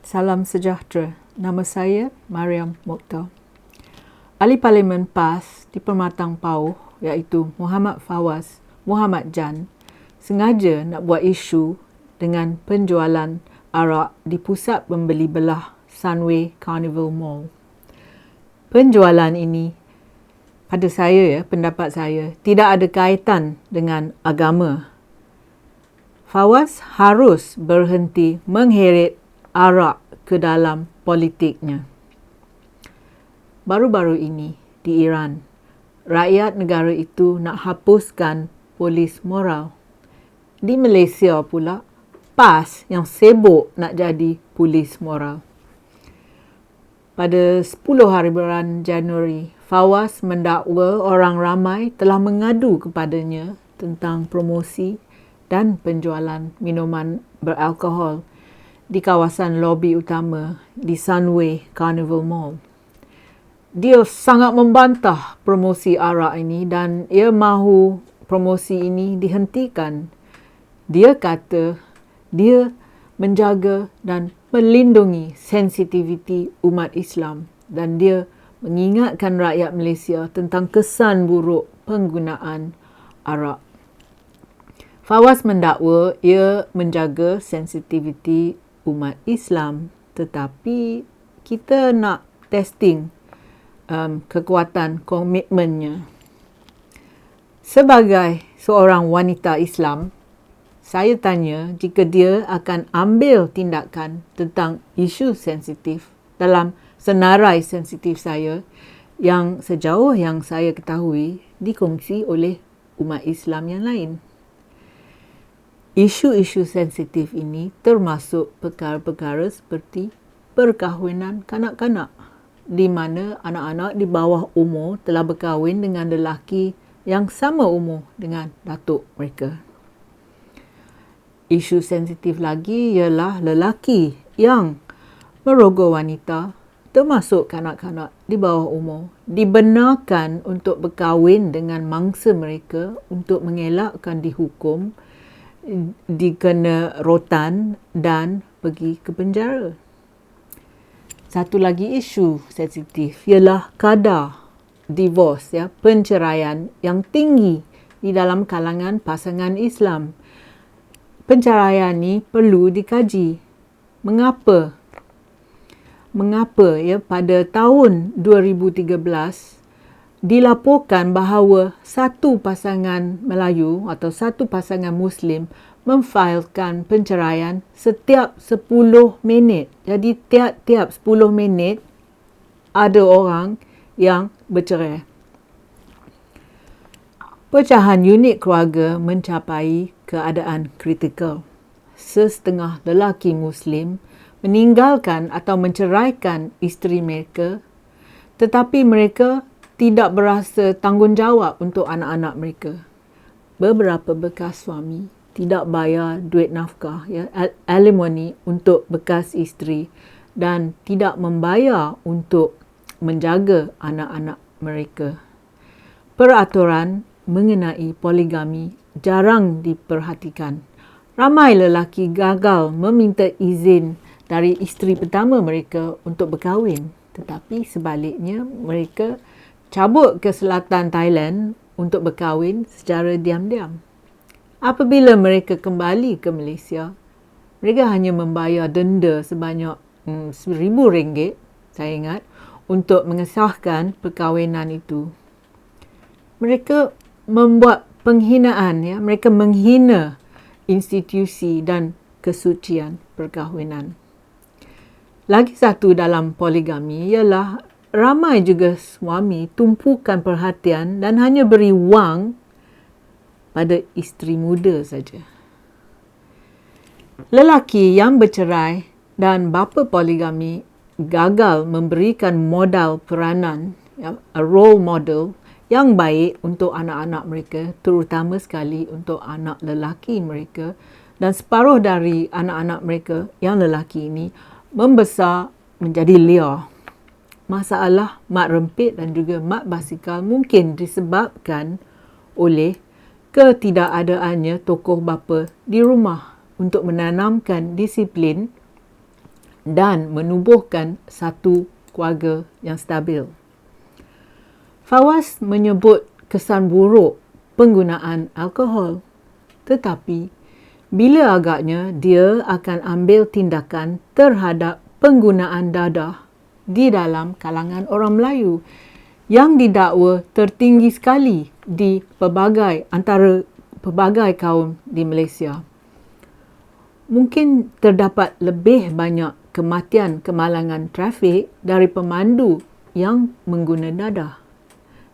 Salam sejahtera. Nama saya Mariam Mokhtar. Ahli Parlimen PAS di Permatang Pauh iaitu Muhammad Fawaz Muhammad Jan sengaja nak buat isu dengan penjualan arak di pusat pembeli belah Sunway Carnival Mall. Penjualan ini pada saya, pendapat saya, tidak ada kaitan dengan agama. Fawaz harus berhenti mengheret arak ke dalam politiknya. Baru-baru ini di Iran, rakyat negara itu nak hapuskan polis moral. Di Malaysia pula, PAS yang sibuk nak jadi polis moral. Pada 10 hari bulan Januari, Fawaz mendakwa orang ramai telah mengadu kepadanya tentang promosi dan penjualan minuman beralkohol di kawasan lobi utama di Sunway Carnival Mall. Dia sangat membantah promosi arak ini dan ia mahu promosi ini dihentikan. Dia kata dia menjaga dan melindungi sensitiviti umat Islam dan dia mengingatkan rakyat Malaysia tentang kesan buruk penggunaan arak. Fawaz mendakwa ia menjaga sensitiviti umat Islam, tetapi kita nak testing kekuatan komitmennya. Sebagai seorang wanita Islam, saya tanya jika dia akan ambil tindakan tentang isu sensitif dalam senarai sensitif saya yang sejauh yang saya ketahui dikongsi oleh umat Islam yang lain. Isu-isu sensitif ini termasuk perkara-perkara seperti perkahwinan kanak-kanak, di mana anak-anak di bawah umur telah berkahwin dengan lelaki yang sama umur dengan datuk mereka. Isu sensitif lagi ialah lelaki yang merogoh wanita, termasuk kanak-kanak di bawah umur, dibenarkan untuk berkahwin dengan mangsa mereka untuk mengelakkan dihukum, dikena rotan dan pergi ke penjara. Satu lagi isu sensitif ialah kadar divorce, penceraian yang tinggi di dalam kalangan pasangan Islam. Penceraian ini perlu dikaji. Mengapa pada tahun 2013 dilaporkan bahawa satu pasangan Melayu atau satu pasangan Muslim memfailkan penceraian setiap 10 minit. Jadi tiap-tiap 10 minit ada orang yang bercerai. Pecahan unit keluarga mencapai keadaan kritikal. Setengah lelaki Muslim meninggalkan atau menceraikan isteri mereka, tetapi mereka tidak berasa tanggungjawab untuk anak-anak mereka. Beberapa bekas suami tidak bayar duit nafkah, alimony untuk bekas isteri dan tidak membayar untuk menjaga anak-anak mereka. Peraturan mengenai poligami jarang diperhatikan. Ramai lelaki gagal meminta izin dari isteri pertama mereka untuk berkahwin, tetapi sebaliknya mereka cabut ke selatan Thailand untuk berkahwin secara diam-diam. Apabila mereka kembali ke Malaysia, mereka hanya membayar denda sebanyak RM1,000, saya ingat, untuk mengesahkan perkahwinan itu. Mereka membuat penghinaan, mereka menghina institusi dan kesucian perkahwinan. Lagi satu dalam poligami ialah ramai juga suami tumpukan perhatian dan hanya beri wang pada isteri muda saja. Lelaki yang bercerai dan bapa poligami gagal memberikan modal peranan, a role model yang baik untuk anak-anak mereka, terutama sekali untuk anak lelaki mereka, dan separuh dari anak-anak mereka yang lelaki ini membesar menjadi liar. Masalah mat rempit dan juga mat basikal mungkin disebabkan oleh ketidakadaannya tokoh bapa di rumah untuk menanamkan disiplin dan menubuhkan satu keluarga yang stabil. Fawaz menyebut kesan buruk penggunaan alkohol, tetapi bila agaknya dia akan ambil tindakan terhadap penggunaan dadah di dalam kalangan orang Melayu yang didakwa tertinggi sekali di antara pelbagai kaum di Malaysia. Mungkin terdapat lebih banyak kematian kemalangan trafik dari pemandu yang mengguna dadah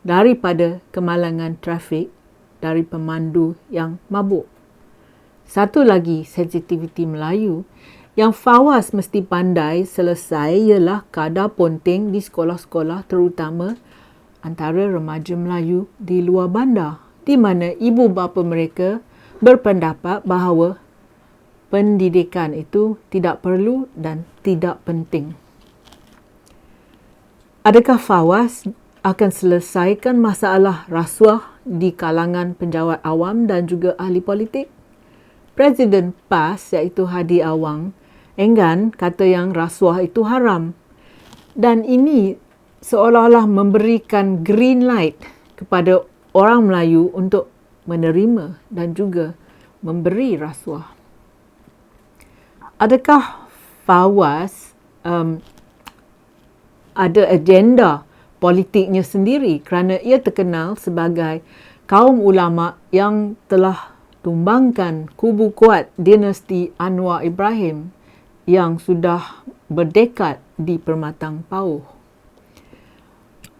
daripada kemalangan trafik dari pemandu yang mabuk. Satu lagi sensitiviti Melayu yang Fawaz mesti pandai selesai ialah kadar ponting di sekolah-sekolah, terutama antara remaja Melayu di luar bandar, di mana ibu bapa mereka berpendapat bahawa pendidikan itu tidak perlu dan tidak penting. Adakah Fawaz akan selesaikan masalah rasuah di kalangan penjawat awam dan juga ahli politik? Presiden PAS iaitu Hadi Awang enggan kata yang rasuah itu haram, dan ini seolah-olah memberikan green light kepada orang Melayu untuk menerima dan juga memberi rasuah. Adakah Fawaz ada agenda politiknya sendiri kerana ia terkenal sebagai kaum ulama yang telah tumbangkan kubu kuat dinasti Anwar Ibrahim yang sudah berdekad di Permatang Pauh?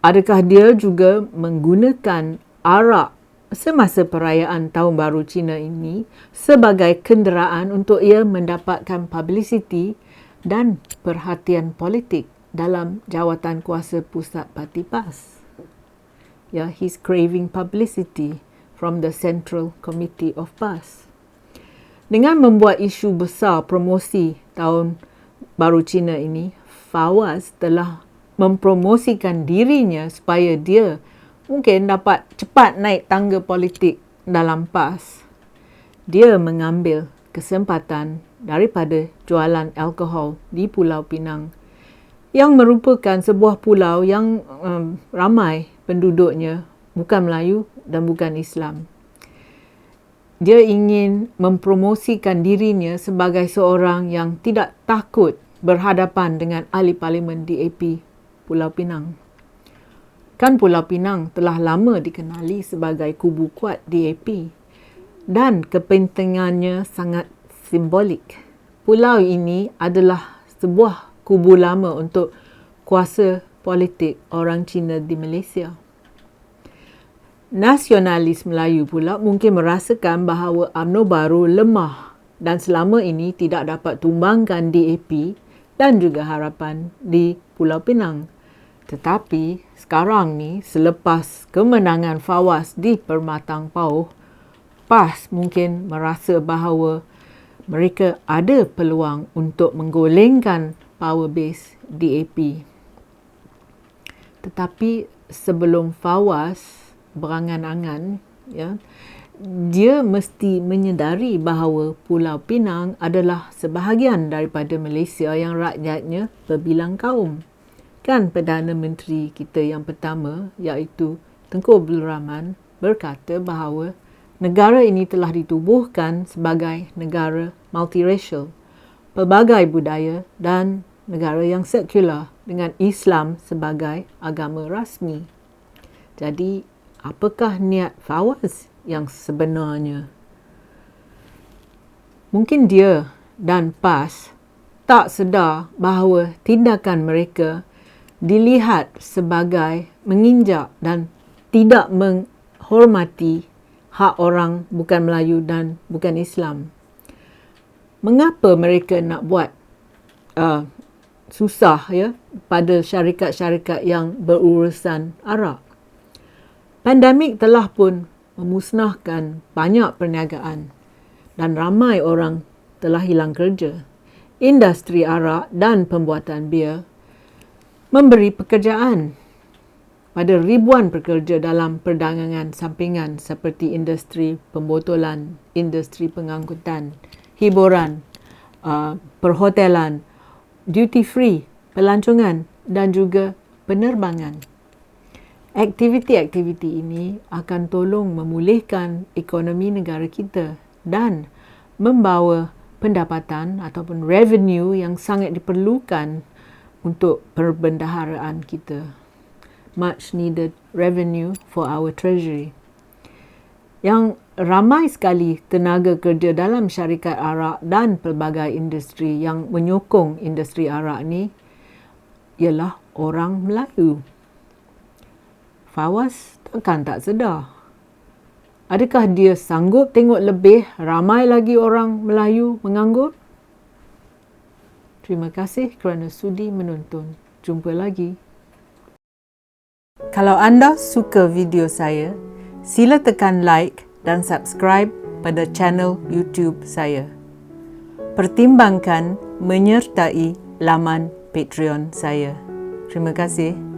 Adakah dia juga menggunakan arak semasa perayaan Tahun Baru Cina ini sebagai kenderaan untuk ia mendapatkan publicity dan perhatian politik dalam jawatan kuasa pusat parti PAS? He's craving publicity from the Central Committee of PAS. Dengan membuat isu besar promosi Tahun Baru Cina ini, Fawaz telah mempromosikan dirinya supaya dia mungkin dapat cepat naik tangga politik dalam PAS. Dia mengambil kesempatan daripada jualan alkohol di Pulau Pinang, yang merupakan sebuah pulau yang ramai penduduknya bukan Melayu dan bukan Islam. Dia ingin mempromosikan dirinya sebagai seorang yang tidak takut berhadapan dengan ahli parlimen DAP Pulau Pinang. Kan Pulau Pinang telah lama dikenali sebagai kubu kuat DAP dan kepentingannya sangat simbolik. Pulau ini adalah sebuah kubu lama untuk kuasa politik orang Cina di Malaysia. Nasionalis Melayu pula mungkin merasakan bahawa UMNO baru lemah dan selama ini tidak dapat tumbangkan DAP dan juga Harapan di Pulau Pinang. Tetapi sekarang ni, selepas kemenangan Fawaz di Permatang Pauh, PAS mungkin merasa bahawa mereka ada peluang untuk menggolengkan power base DAP. Tetapi sebelum Fawaz berangan-angan, dia mesti menyedari bahawa Pulau Pinang adalah sebahagian daripada Malaysia yang rakyatnya berbilang kaum. Kan Perdana Menteri kita yang pertama, iaitu Tengku Abdul Rahman, berkata bahawa negara ini telah ditubuhkan sebagai negara multiracial, pelbagai budaya dan negara yang sekular dengan Islam sebagai agama rasmi. Jadi, apakah niat Fawaz yang sebenarnya? Mungkin dia dan PAS tak sedar bahawa tindakan mereka dilihat sebagai menginjak dan tidak menghormati hak orang bukan Melayu dan bukan Islam. Mengapa mereka nak buat susah pada syarikat-syarikat yang berurusan arak? Pandemik telah pun memusnahkan banyak perniagaan dan ramai orang telah hilang kerja. Industri arak dan pembuatan bir memberi pekerjaan pada ribuan pekerja dalam perdagangan sampingan seperti industri pembotolan, industri pengangkutan, hiburan, perhotelan duty free, pelancongan dan juga penerbangan. Aktiviti-aktiviti ini akan tolong memulihkan ekonomi negara kita dan membawa pendapatan ataupun revenue yang sangat diperlukan untuk perbendaharaan kita. Much needed revenue for our treasury. Yang ramai sekali tenaga kerja dalam syarikat arak dan pelbagai industri yang menyokong industri arak ni ialah orang Melayu. Fawaz takkan tak sedar. Adakah dia sanggup tengok lebih ramai lagi orang Melayu menganggur? Terima kasih kerana sudi menonton. Jumpa lagi. Kalau anda suka video saya, sila tekan like dan subscribe pada channel YouTube saya. Pertimbangkan menyertai laman Patreon saya. Terima kasih.